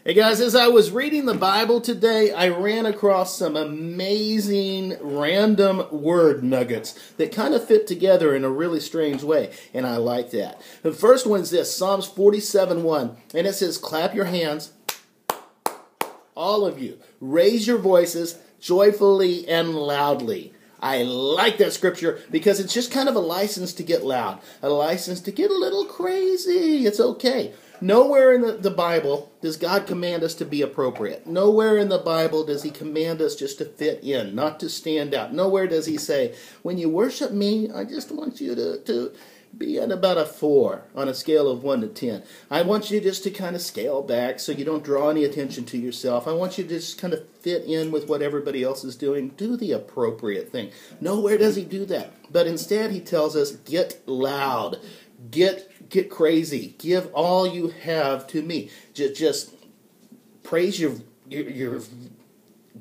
Hey guys, as I was reading the Bible today, I ran across some amazing random word nuggets that kind of fit together in a really strange way, and I like that. The first one's this, Psalms 47:1, and it says, clap your hands, all of you, raise your voices joyfully and loudly. I like that scripture because it's just kind of a license to get loud, a license to get a little crazy. It's okay. Nowhere in the Bible does God command us to be appropriate. Nowhere in the Bible does he command us just to fit in, not to stand out. Nowhere does he say, when you worship me, I just want you to be at about a 4 on a scale of 1 to 10. I want you just to kind of scale back so you don't draw any attention to yourself. I want you to just kind of fit in with what everybody else is doing. Do the appropriate thing. Nowhere does he do that. But instead he tells us, get loud. Get crazy. Give all you have to me. Just praise your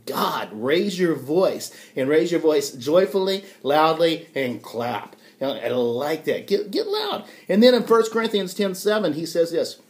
God. Raise your voice. And raise your voice joyfully, loudly, and clap. I like that. Get loud. And then in 1 Corinthians 10:7, he says this,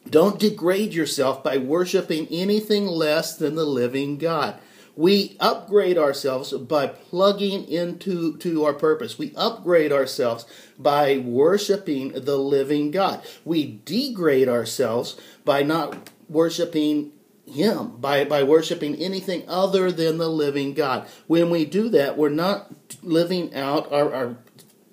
don't degrade yourself by worshiping anything less than the living God. We upgrade ourselves by plugging into our purpose. We upgrade ourselves by worshiping the living God. We degrade ourselves by not worshiping him, by worshiping anything other than the living God. When we do that, we're not living out our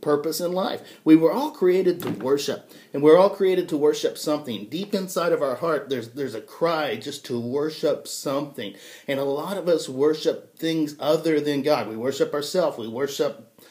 purpose in life. We were all created to worship, and we're all created to worship something. Deep inside of our heart, there's a cry just to worship something. And a lot of us worship things other than God. We worship ourselves. We worship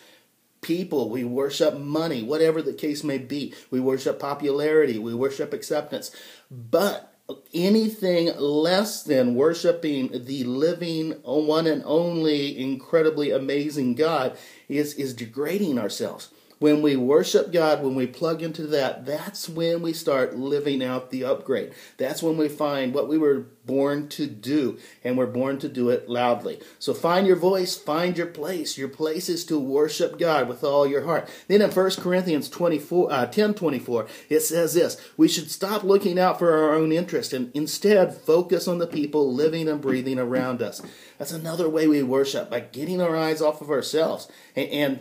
people. We worship money, whatever the case may be. We worship popularity. We worship acceptance. But anything less than worshiping the living, one and only, incredibly amazing God is degrading ourselves. When we worship God, when we plug into that, that's when we start living out the upgrade. That's when we find what we were born to do, and we're born to do it loudly. So find your voice, find your place. Your place is to worship God with all your heart. Then in 1 Corinthians 10:24, it says this, we should stop looking out for our own interest and instead focus on the people living and breathing around us. That's another way we worship, by getting our eyes off of ourselves and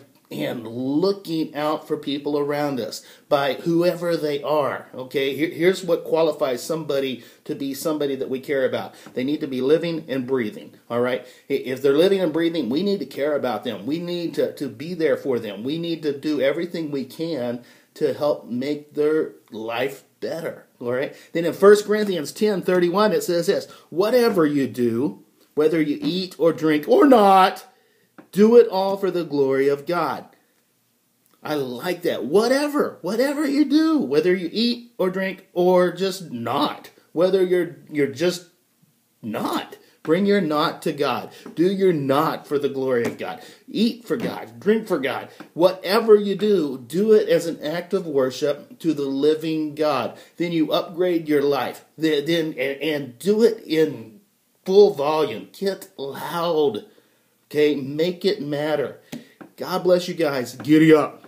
looking out for people around us, by whoever they are. Okay, here's what qualifies somebody to be somebody that we care about. They need to be living and breathing, all right? If they're living and breathing, we need to care about them. We need to be there for them. We need to do everything we can to help make their life better, all right? Then in 1 Corinthians 10:31, it says this, whatever you do, whether you eat or drink or not, do it all for the glory of God. I like that. Whatever you do, whether you eat or drink or just not, whether you're just not, bring your not to God. Do your not for the glory of God. Eat for God. Drink for God. Whatever you do it as an act of worship to the living God. Then you upgrade your life. And do it in full volume. Get loud. Okay, make it matter. God bless you guys. Giddy up.